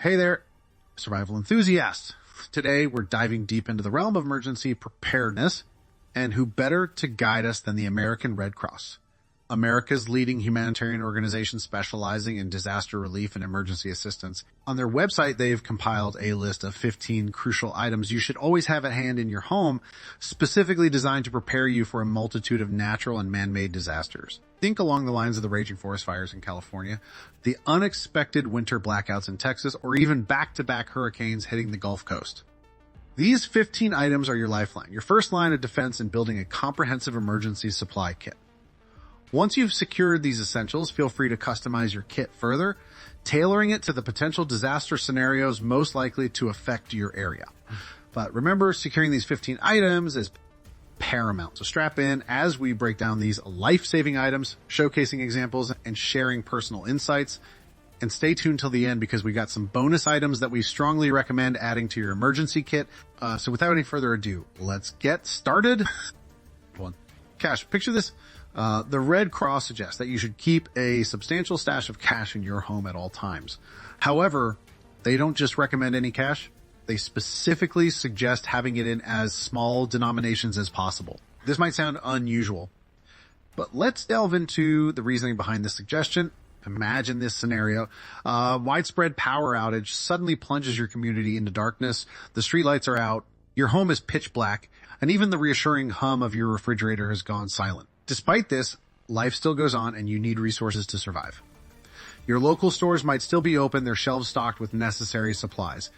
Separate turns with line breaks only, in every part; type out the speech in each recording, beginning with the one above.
Hey there, survival enthusiasts. Today we're diving deep into the realm of emergency preparedness, and who better to guide us than the American Red Cross, America's leading humanitarian organization specializing in disaster relief and emergency assistance. On their website, they've compiled a list of 15 crucial items you should always have at hand in your home, specifically designed to prepare you for a multitude of natural and man-made disasters. Think along the lines of the raging forest fires in California, the unexpected winter blackouts in Texas, or even back-to-back hurricanes hitting the Gulf Coast. These 15 items are your lifeline, your first line of defense in building a comprehensive emergency supply kit. Once you've secured these essentials, feel free to customize your kit further, tailoring it to the potential disaster scenarios most likely to affect your area. But remember, securing these 15 items is paramount. So strap in as we break down these life-saving items, showcasing examples and sharing personal insights. And stay tuned till the end because we got some bonus items that we strongly recommend adding to your emergency kit. So without any further ado, let's get started. Cash, picture this. The Red Cross suggests that you should keep a substantial stash of cash in your home at all times. However, they don't just recommend any cash. They specifically suggest having it in as small denominations as possible. This might sound unusual, but let's delve into the reasoning behind this suggestion. Imagine this scenario. Widespread power outage suddenly plunges your community into darkness. The streetlights are out. Your home is pitch black, and even the reassuring hum of your refrigerator has gone silent. Despite this, life still goes on and you need resources to survive. Your local stores might still be open, their shelves stocked with necessary supplies.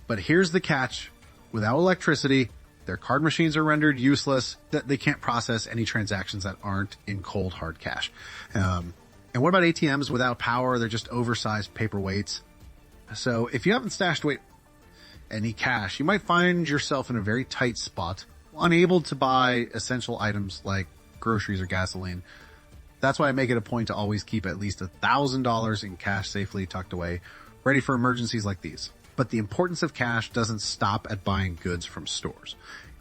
But here's the catch. Without electricity, their card machines are rendered useless, that they can't process any transactions that aren't in cold hard cash. And what about ATMs without power? They're just oversized paperweights. So if you haven't stashed away any cash, you might find yourself in a very tight spot, unable to buy essential items like groceries or gasoline. That's why I make it a point to always keep at least $1,000 in cash safely tucked away, ready for emergencies like these. But the importance of cash doesn't stop at buying goods from stores.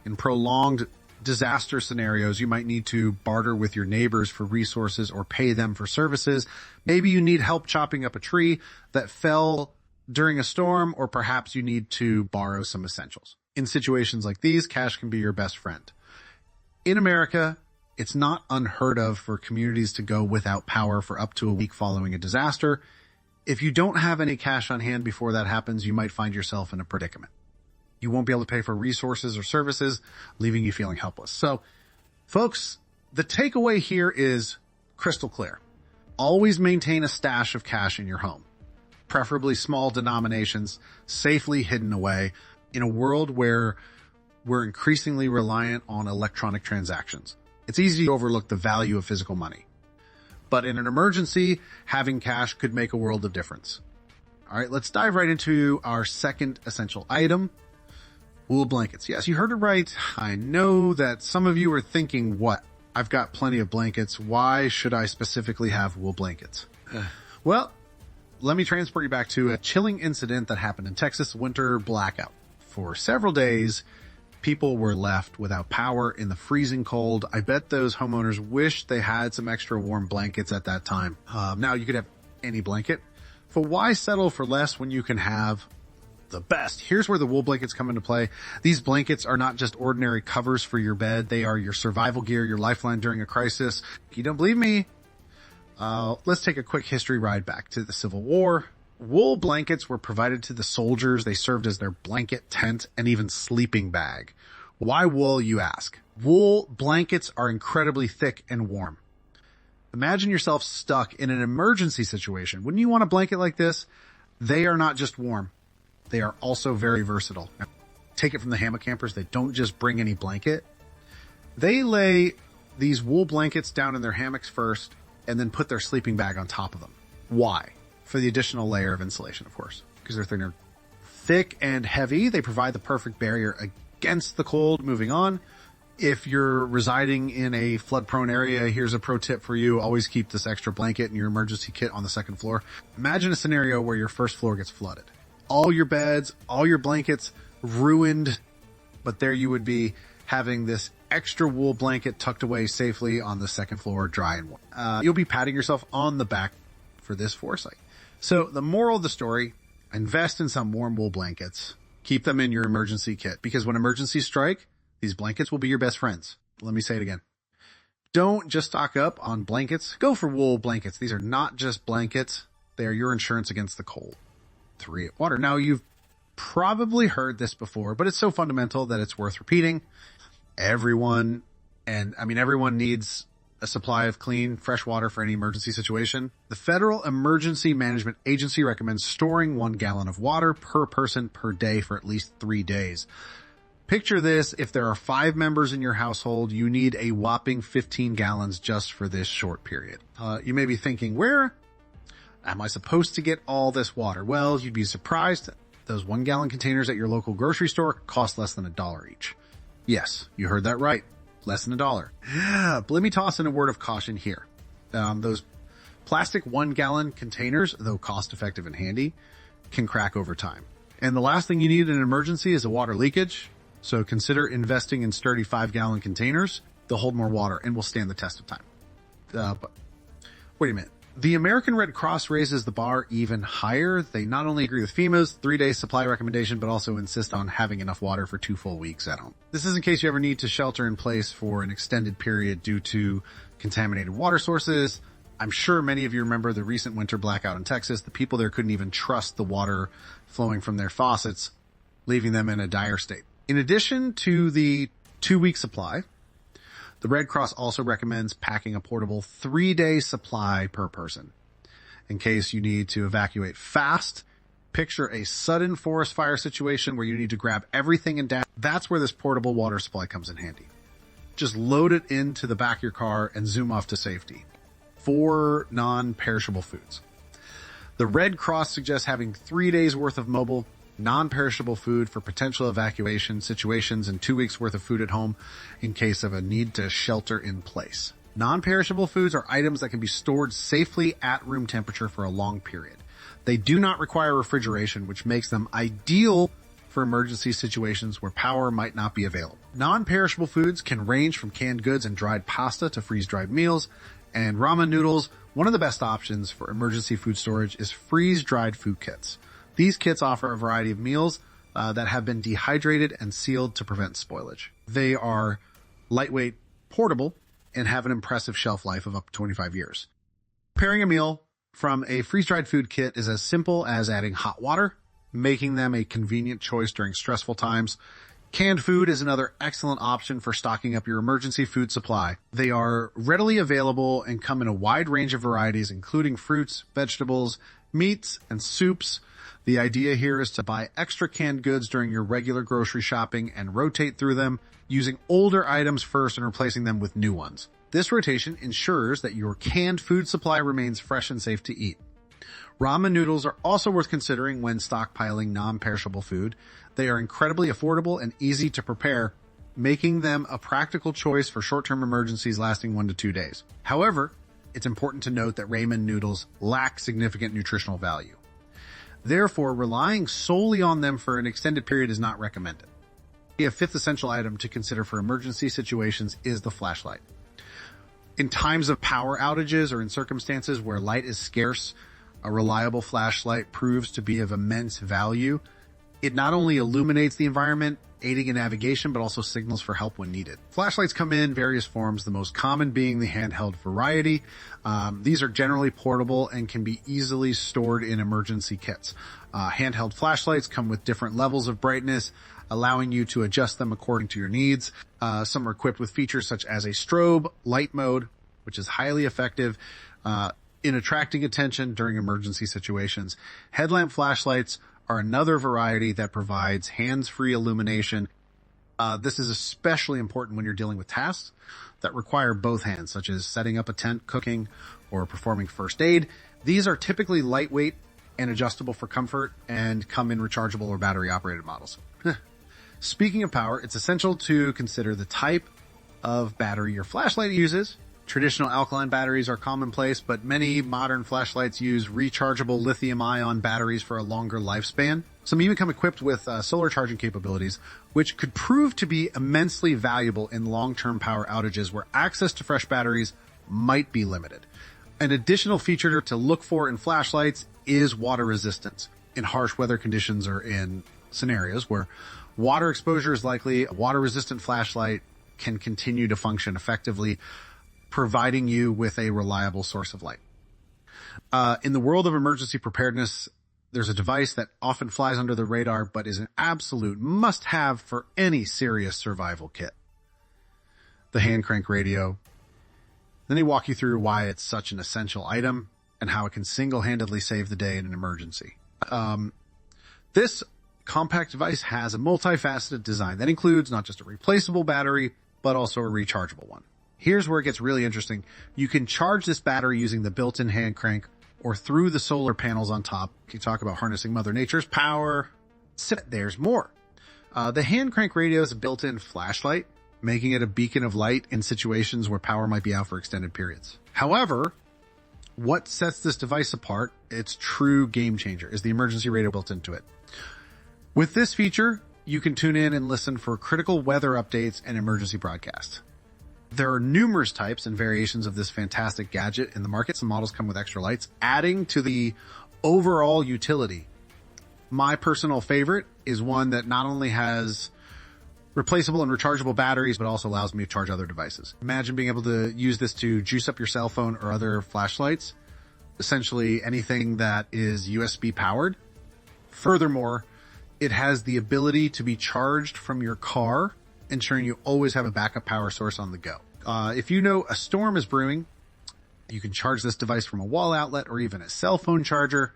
In prolonged disaster scenarios, you might need to barter with your neighbors for resources or pay them for services. Maybe you need help chopping up a tree that fell during a storm, or perhaps you need to borrow some essentials. In situations like these, cash can be your best friend. In America, it's not unheard of for communities to go without power for up to a week following a disaster. If you don't have any cash on hand before that happens, you might find yourself in a predicament. You won't be able to pay for resources or services, leaving you feeling helpless. So, folks, the takeaway here is crystal clear. Always maintain a stash of cash in your home, preferably small denominations, safely hidden away in a world where we're increasingly reliant on electronic transactions. It's easy to overlook the value of physical money. But in an emergency, having cash could make a world of difference. All right, let's dive right into our second essential item, wool blankets. Yes, you heard it right. I know that some of you are thinking, what? I've got plenty of blankets. Why should I specifically have wool blankets? Well, let me transport you back to a chilling incident that happened in Texas, winter blackout. For several days, people were left without power in the freezing cold. I bet those homeowners wished they had some extra warm blankets at that time. Now you could have any blanket, but why settle for less when you can have the best? Here's where the wool blankets come into play. These blankets are not just ordinary covers for your bed. They are your survival gear, your lifeline during a crisis. If you don't believe me, let's take a quick history ride back to the Civil War. Wool blankets were provided to the soldiers. They served as their blanket, tent, and even sleeping bag. Why wool, you ask? Wool blankets are incredibly thick and warm. Imagine yourself stuck in an emergency situation. Wouldn't you want a blanket like this? They are not just warm. They are also very versatile. Now, take it from the hammock campers. They don't just bring any blanket. They lay these wool blankets down in their hammocks first and then put their sleeping bag on top of them. Why? For the additional layer of insulation, of course, because they're thinner. Thick and heavy, they provide the perfect barrier against the cold. Moving on. If you're residing in a flood-prone area, here's a pro tip for you. Always keep this extra blanket in your emergency kit on the second floor. Imagine a scenario where your first floor gets flooded. All your beds, all your blankets ruined, but there you would be having this extra wool blanket tucked away safely on the second floor, dry and warm. You'll be patting yourself on the back for this foresight. So the moral of the story, Invest in some warm wool blankets. Keep them in your emergency kit because when emergencies strike, these blankets will be your best friends. Let me say it again. Don't just stock up on blankets. Go for wool blankets. These are not just blankets. They are your insurance against the cold. 3, water. Now, you've probably heard this before, but it's so fundamental that it's worth repeating. Everyone needs a supply of clean, fresh water for any emergency situation. The Federal Emergency Management Agency recommends storing 1 gallon of water per person per day for at least 3 days. Picture this, if there are 5 members in your household, you need a whopping 15 gallons just for this short period. You may be thinking, where am I supposed to get all this water? Well, you'd be surprised. Those 1 gallon containers at your local grocery store cost less than $1 each. Yes, you heard that right. Less than $1. But let me toss in a word of caution here. Those plastic 1 gallon containers, though cost effective and handy, can crack over time. And the last thing you need in an emergency is a water leakage. So consider investing in sturdy 5 gallon containers. They'll hold more water and will stand the test of time. But wait a minute. The American Red Cross raises the bar even higher. They not only agree with FEMA's 3-day supply recommendation, but also insist on having enough water for 2 full weeks at home. This is in case you ever need to shelter in place for an extended period due to contaminated water sources. I'm sure many of you remember the recent winter blackout in Texas. The people there couldn't even trust the water flowing from their faucets, leaving them in a dire state. In addition to the 2-week supply, the Red Cross also recommends packing a portable 3-day supply per person. In case you need to evacuate fast, picture a sudden forest fire situation where you need to grab everything and dash. That's where this portable water supply comes in handy. Just load it into the back of your car and zoom off to safety. 4 non-perishable foods. The Red Cross suggests having 3 days worth of mobile non-perishable food for potential evacuation situations and 2 weeks worth of food at home in case of a need to shelter in place. Non-perishable foods are items that can be stored safely at room temperature for a long period. They do not require refrigeration, which makes them ideal for emergency situations where power might not be available. Non-perishable foods can range from canned goods and dried pasta to freeze-dried meals and ramen noodles. One of the best options for emergency food storage is freeze-dried food kits. These kits offer a variety of meals that have been dehydrated and sealed to prevent spoilage. They are lightweight, portable, and have an impressive shelf life of up to 25 years. Preparing a meal from a freeze-dried food kit is as simple as adding hot water, making them a convenient choice during stressful times. Canned food is another excellent option for stocking up your emergency food supply. They are readily available and come in a wide range of varieties, including fruits, vegetables, meats, and soups. The idea here is to buy extra canned goods during your regular grocery shopping and rotate through them, using older items first and replacing them with new ones. This rotation ensures that your canned food supply remains fresh and safe to eat. Ramen noodles are also worth considering when stockpiling non-perishable food. They are incredibly affordable and easy to prepare, making them a practical choice for short-term emergencies lasting 1 to 2 days. However, it's important to note that ramen noodles lack significant nutritional value. Therefore, relying solely on them for an extended period is not recommended. A fifth essential item to consider for emergency situations is the flashlight. In times of power outages or in circumstances where light is scarce, a reliable flashlight proves to be of immense value. It not only illuminates the environment, aiding in navigation, but also signals for help when needed. Flashlights come in various forms, the most common being the handheld variety. These are generally portable and can be easily stored in emergency kits. Handheld flashlights come with different levels of brightness, allowing you to adjust them according to your needs. Some are equipped with features such as a strobe light mode, which is highly effective in attracting attention during emergency situations. Headlamp flashlights are another variety that provides hands-free illumination. This is especially important when you're dealing with tasks that require both hands, such as setting up a tent, cooking, or performing first aid. These are typically lightweight and adjustable for comfort and come in rechargeable or battery-operated models. Speaking of power, it's essential to consider the type of battery your flashlight uses. Traditional alkaline batteries are commonplace, but many modern flashlights use rechargeable lithium-ion batteries for a longer lifespan. Some even come equipped with solar charging capabilities, which could prove to be immensely valuable in long-term power outages where access to fresh batteries might be limited. An additional feature to look for in flashlights is water resistance. in harsh weather conditions or in scenarios where water exposure is likely. A water-resistant flashlight can continue to function effectively, providing you with a reliable source of light. In the world of emergency preparedness, there's a device that often flies under the radar, but is an absolute must-have for any serious survival kit. The hand crank radio. Then they walk you through why it's such an essential item and how it can single-handedly save the day in an emergency. This compact device has a multifaceted design that includes not just a replaceable battery, but also a rechargeable one. Here's where it gets really interesting. You can charge this battery using the built-in hand crank or through the solar panels on top. You talk about harnessing Mother Nature's power. There's more. The hand crank radio is a built-in flashlight, making it a beacon of light in situations where power might be out for extended periods. However, what sets this device apart, its true game changer, is the emergency radio built into it. With this feature, you can tune in and listen for critical weather updates and emergency broadcasts. There are numerous types and variations of this fantastic gadget in the market. Some models come with extra lights, adding to the overall utility. My personal favorite is one that not only has replaceable and rechargeable batteries, but also allows me to charge other devices. Imagine being able to use this to juice up your cell phone or other flashlights, essentially anything that is USB powered. Furthermore, it has the ability to be charged from your car, ensuring you always have a backup power source on the go. If you know a storm is brewing, you can charge this device from a wall outlet or even a cell phone charger.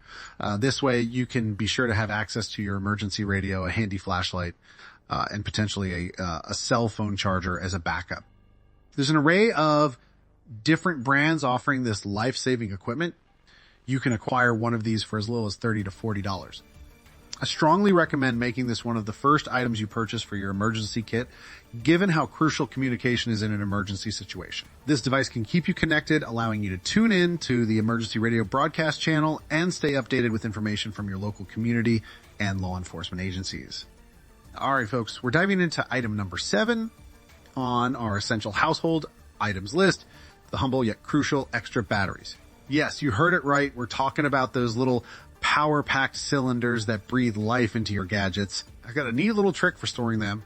This way you can be sure to have access to your emergency radio, a handy flashlight, and potentially a cell phone charger as a backup. There's an array of different brands offering this life-saving equipment. You can acquire one of these for as little as $30 to $40. I strongly recommend making this one of the first items you purchase for your emergency kit, given how crucial communication is in an emergency situation. This device can keep you connected, allowing you to tune in to the emergency radio broadcast channel and stay updated with information from your local community and law enforcement agencies. All right, folks, we're diving into item number 7 on our essential household items list, the humble yet crucial extra batteries. Yes, you heard it right. We're talking about those little power-packed cylinders that breathe life into your gadgets. I've got a neat little trick for storing them.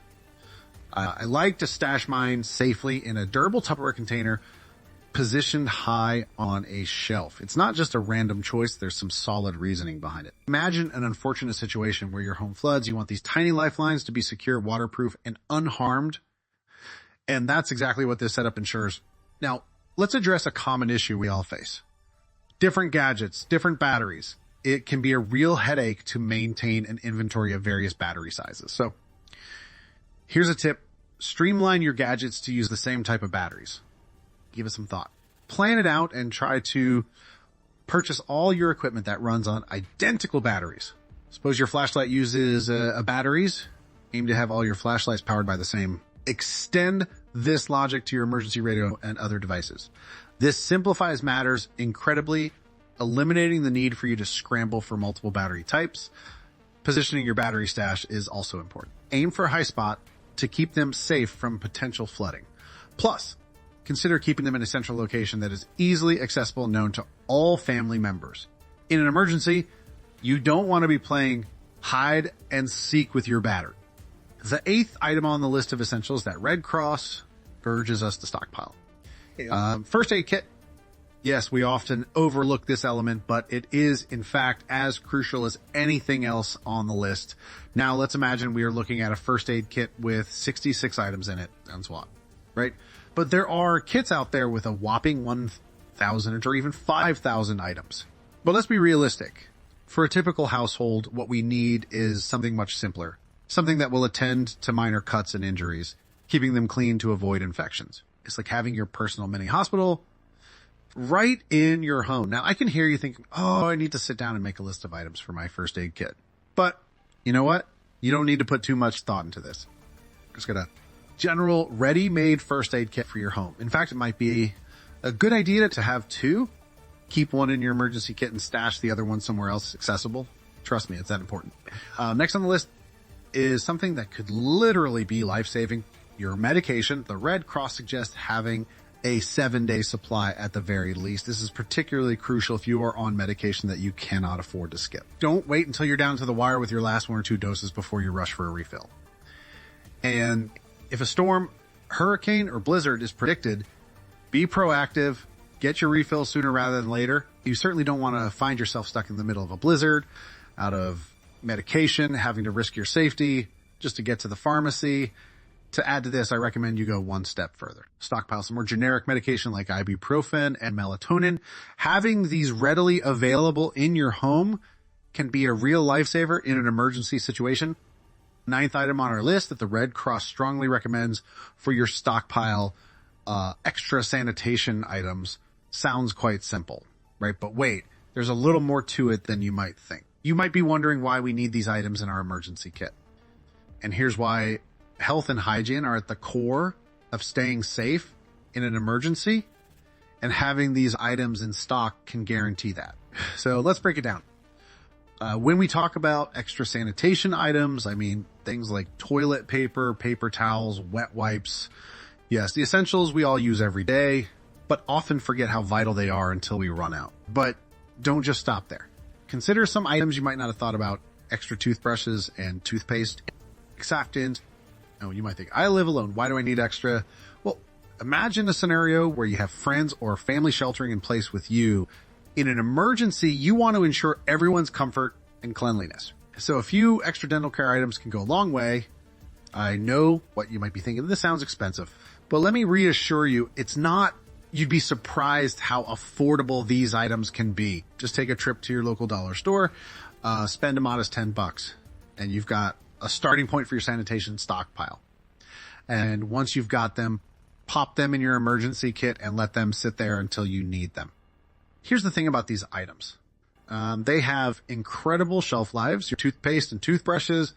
I like to stash mine safely in a durable Tupperware container positioned high on a shelf. It's not just a random choice. There's some solid reasoning behind it. Imagine an unfortunate situation where your home floods. You want these tiny lifelines to be secure, waterproof, and unharmed. And that's exactly what this setup ensures. Now, let's address a common issue we all face. Different gadgets, different batteries. It can be a real headache to maintain an inventory of various battery sizes. So here's a tip. Streamline your gadgets to use the same type of batteries. Give it some thought. Plan it out and try to purchase all your equipment that runs on identical batteries. Suppose your flashlight uses batteries. Aim to have all your flashlights powered by the same. Extend this logic to your emergency radio and other devices. This simplifies matters incredibly, eliminating the need for you to scramble for multiple battery types. Positioning your battery stash is also important. Aim for a high spot to keep them safe from potential flooding. Plus, consider keeping them in a central location that is easily accessible and known to all family members. In an emergency, you don't want to be playing hide and seek with your battery. The 8th item on the list of essentials that Red Cross urges us to stockpile. First aid kit. Yes, we often overlook this element, but it is, in fact, as crucial as anything else on the list. Now, let's imagine we are looking at a first aid kit with 66 items in it. Sounds what, right? But there are kits out there with a whopping 1,000 or even 5,000 items. But let's be realistic. For a typical household, what we need is something much simpler. Something that will attend to minor cuts and injuries, keeping them clean to avoid infections. It's like having your personal mini hospital right in your home. Now, I can hear you thinking, oh, I need to sit down and make a list of items for my first aid kit. But you know what? You don't need to put too much thought into this. Just got a general ready-made first aid kit for your home. In fact, it might be a good idea to have 2. Keep one in your emergency kit and stash the other one somewhere else accessible. Trust me, it's that important. Next on the list is something that could literally be life-saving. Your medication. The Red Cross suggests having a 7-day supply at the very least. This is particularly crucial if you are on medication that you cannot afford to skip. Don't wait until you're down to the wire with your last 1 or 2 doses before you rush for a refill. And if a storm, hurricane, or blizzard is predicted, be proactive, get your refill sooner rather than later. You certainly don't want to find yourself stuck in the middle of a blizzard, out of medication, having to risk your safety just to get to the pharmacy. To add to this, I recommend you go one step further. Stockpile some more generic medication like ibuprofen and melatonin. Having these readily available in your home can be a real lifesaver in an emergency situation. 9th item on our list that the Red Cross strongly recommends for your stockpile extra sanitation items sounds quite simple, right? But wait, there's a little more to it than you might think. You might be wondering why we need these items in our emergency kit. And here's why. Health and hygiene are at the core of staying safe in an emergency, and having these items in stock can guarantee that. So let's break it down. When we talk about extra sanitation items, I mean things like toilet paper, paper towels, wet wipes. Yes, the essentials we all use every day, but often forget how vital they are until we run out. But don't just stop there. Consider some items you might not have thought about: extra toothbrushes and toothpaste, surfactants. Oh, you might think, I live alone. Why do I need extra? Well, imagine a scenario where you have friends or family sheltering in place with you. In an emergency, you want to ensure everyone's comfort and cleanliness. So a few extra dental care items can go a long way. I know what you might be thinking. This sounds expensive, but let me reassure you, it's not. You'd be surprised how affordable these items can be. Just take a trip to your local dollar store, spend a modest $10, and you've got a starting point for your sanitation stockpile. And once you've got them, pop them in your emergency kit and let them sit there until you need them. Here's the thing about these items. They have incredible shelf lives. Your toothpaste and toothbrushes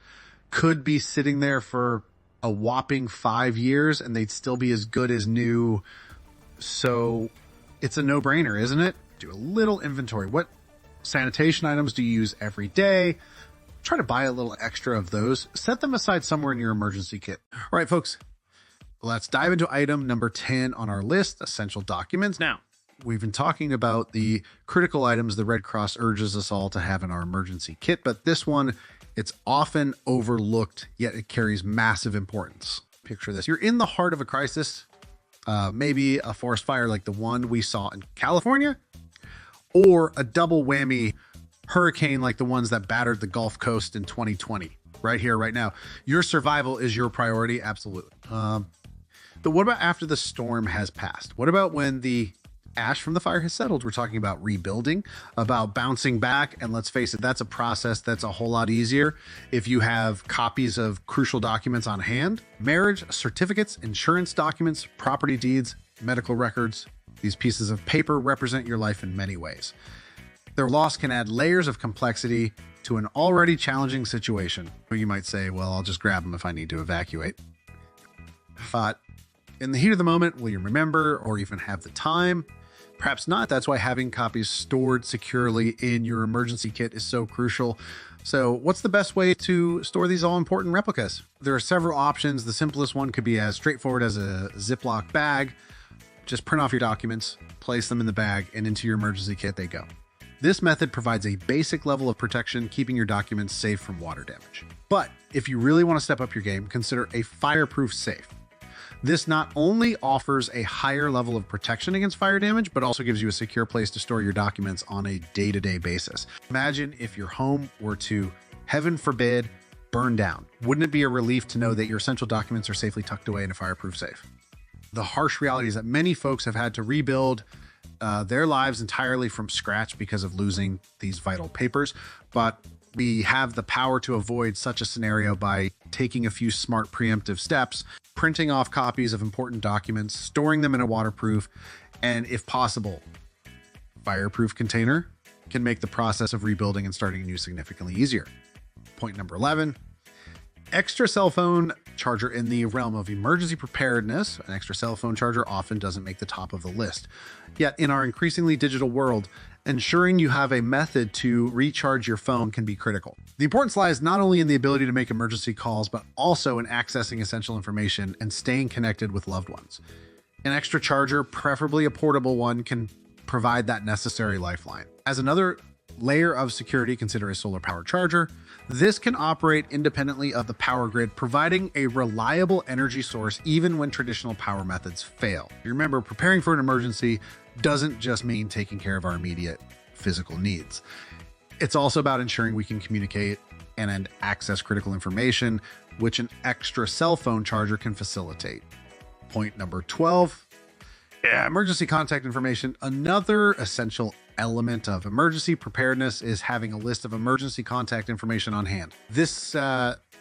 could be sitting there for a whopping 5 years and they'd still be as good as new. So it's a no-brainer, isn't it? Do a little inventory. What sanitation items do you use every day? Try to buy a little extra of those. Set them aside somewhere in your emergency kit. All right, folks, let's dive into item number 10 on our list, essential documents. Now, we've been talking about the critical items the Red Cross urges us all to have in our emergency kit, but this one, it's often overlooked, yet it carries massive importance. Picture this. You're in the heart of a crisis, maybe a forest fire like the one we saw in California, or a double whammy hurricane like the ones that battered the Gulf Coast in 2020. Right here, right now. Your survival is your priority, absolutely. But what about after the storm has passed? What about when the ash from the fire has settled? We're talking about rebuilding, about bouncing back, and let's face it, that's a process that's a whole lot easier if you have copies of crucial documents on hand. Marriage certificates, insurance documents, property deeds, medical records. These pieces of paper represent your life in many ways. Their loss can add layers of complexity to an already challenging situation. You might say, well, I'll just grab them if I need to evacuate. But in the heat of the moment, will you remember or even have the time? Perhaps not. That's why having copies stored securely in your emergency kit is so crucial. So what's the best way to store these all-important replicas? There are several options. The simplest one could be as straightforward as a Ziploc bag. Just print off your documents, place them in the bag, and into your emergency kit they go. This method provides a basic level of protection, keeping your documents safe from water damage. But if you really want to step up your game, consider a fireproof safe. This not only offers a higher level of protection against fire damage, but also gives you a secure place to store your documents on a day-to-day basis. Imagine if your home were to, heaven forbid, burn down. Wouldn't it be a relief to know that your essential documents are safely tucked away in a fireproof safe? The harsh reality is that many folks have had to rebuild their lives entirely from scratch because of losing these vital papers, but we have the power to avoid such a scenario by taking a few smart preemptive steps, printing off copies of important documents, storing them in a waterproof, and if possible, fireproof container can make the process of rebuilding and starting anew significantly easier. Point number 11, extra cell phone charger. In the realm of emergency preparedness, an extra cell phone charger often doesn't make the top of the list. Yet in our increasingly digital world, ensuring you have a method to recharge your phone can be critical. The importance lies not only in the ability to make emergency calls, but also in accessing essential information and staying connected with loved ones. An extra charger, preferably a portable one, can provide that necessary lifeline. As another layer of security, consider a solar power charger. This can operate independently of the power grid, providing a reliable energy source even when traditional power methods fail. Remember, preparing for an emergency doesn't just mean taking care of our immediate physical needs. It's also about ensuring we can communicate and access critical information, which an extra cell phone charger can facilitate. Point number 12, emergency contact information. Another essential element of emergency preparedness is having a list of emergency contact information on hand. This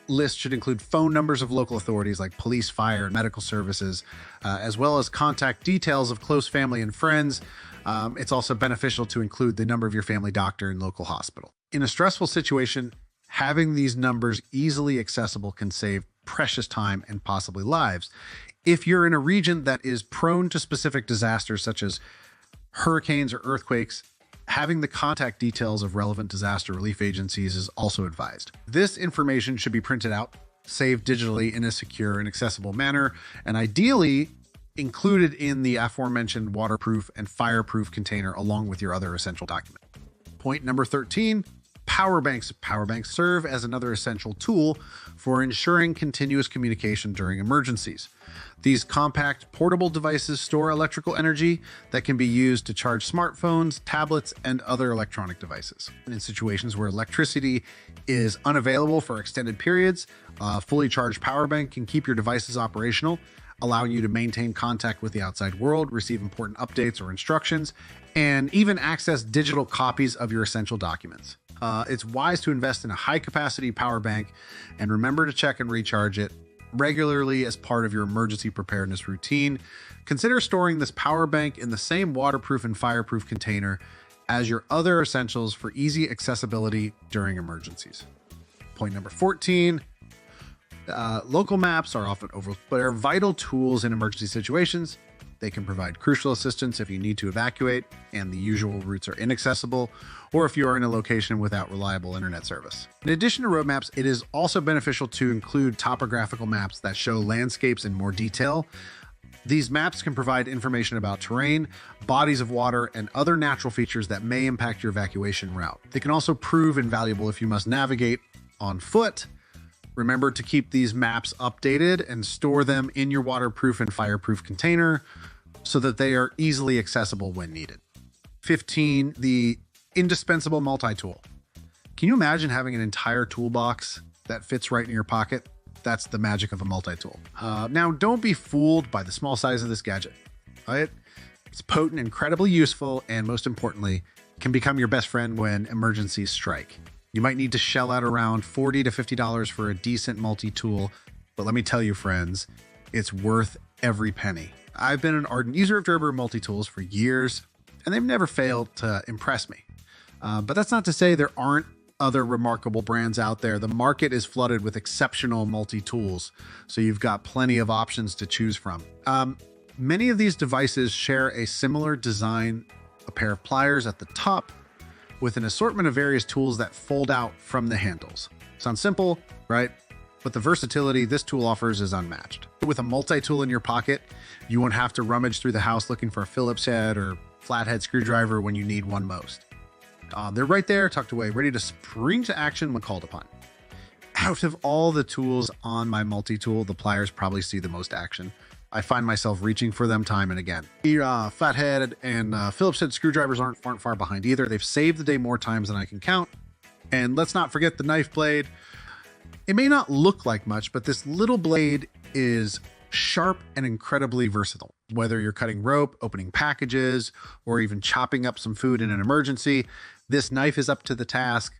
list should include phone numbers of local authorities like police, fire, and medical services, as well as contact details of close family and friends. It's also beneficial to include the number of your family doctor and local hospital. In a stressful situation, having these numbers easily accessible can save precious time and possibly lives. If you're in a region that is prone to specific disasters such as hurricanes or earthquakes, having the contact details of relevant disaster relief agencies is also advised. This information should be printed out, saved digitally in a secure and accessible manner, and ideally included in the aforementioned waterproof and fireproof container along with your other essential document. Point number 13, power banks. Power banks serve as another essential tool for ensuring continuous communication during emergencies. These compact portable devices store electrical energy that can be used to charge smartphones, tablets, and other electronic devices. In situations where electricity is unavailable for extended periods, a fully charged power bank can keep your devices operational, allowing you to maintain contact with the outside world, receive important updates or instructions, and even access digital copies of your essential documents. It's wise to invest in a high-capacity power bank, and remember to check and recharge it regularly as part of your emergency preparedness routine. Consider storing this power bank in the same waterproof and fireproof container as your other essentials for easy accessibility during emergencies. Point number 14, local maps are often overlooked, but are vital tools in emergency situations. They can provide crucial assistance if you need to evacuate and the usual routes are inaccessible, or if you are in a location without reliable internet service. In addition to road maps, it is also beneficial to include topographical maps that show landscapes in more detail. These maps can provide information about terrain, bodies of water, and other natural features that may impact your evacuation route. They can also prove invaluable if you must navigate on foot. Remember to keep these maps updated and store them in your waterproof and fireproof container so that they are easily accessible when needed. 15, the indispensable multi-tool. Can you imagine having an entire toolbox that fits right in your pocket? That's the magic of a multi-tool. Now, don't be fooled by the small size of this gadget. Right? It's potent, incredibly useful, and most importantly, can become your best friend when emergencies strike. You might need to shell out around $40 to $50 for a decent multi-tool, but let me tell you, friends, it's worth every penny. I've been an ardent user of Gerber multi-tools for years, and they've never failed to impress me. But that's not to say there aren't other remarkable brands out there. The market is flooded with exceptional multi-tools, so you've got plenty of options to choose from. Many of these devices share a similar design, a pair of pliers at the top, with an assortment of various tools that fold out from the handles. Sounds simple, right? But the versatility this tool offers is unmatched. With a multi-tool in your pocket, you won't have to rummage through the house looking for a Phillips head or flathead screwdriver when you need one most. They're right there, tucked away, ready to spring to action when called upon. Out of all the tools on my multi-tool, the pliers probably see the most action. I find myself reaching for them time and again. The flathead and Phillips head screwdrivers aren't far behind either. They've saved the day more times than I can count. And let's not forget the knife blade. It may not look like much, but this little blade is sharp and incredibly versatile. Whether you're cutting rope, opening packages, or even chopping up some food in an emergency, this knife is up to the task.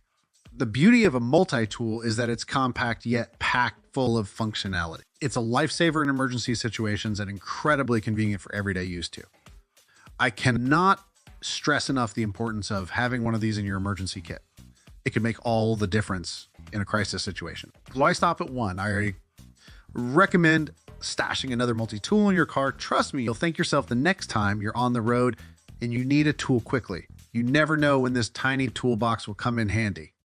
The beauty of a multi-tool is that it's compact yet packed full of functionality. It's a lifesaver in emergency situations and incredibly convenient for everyday use too. I cannot stress enough the importance of having one of these in your emergency kit. It can make all the difference in a crisis situation. Why stop at one? I already recommend stashing another multi-tool in your car. Trust me, you'll thank yourself the next time you're on the road and you need a tool quickly. You never know when this tiny toolbox will come in handy.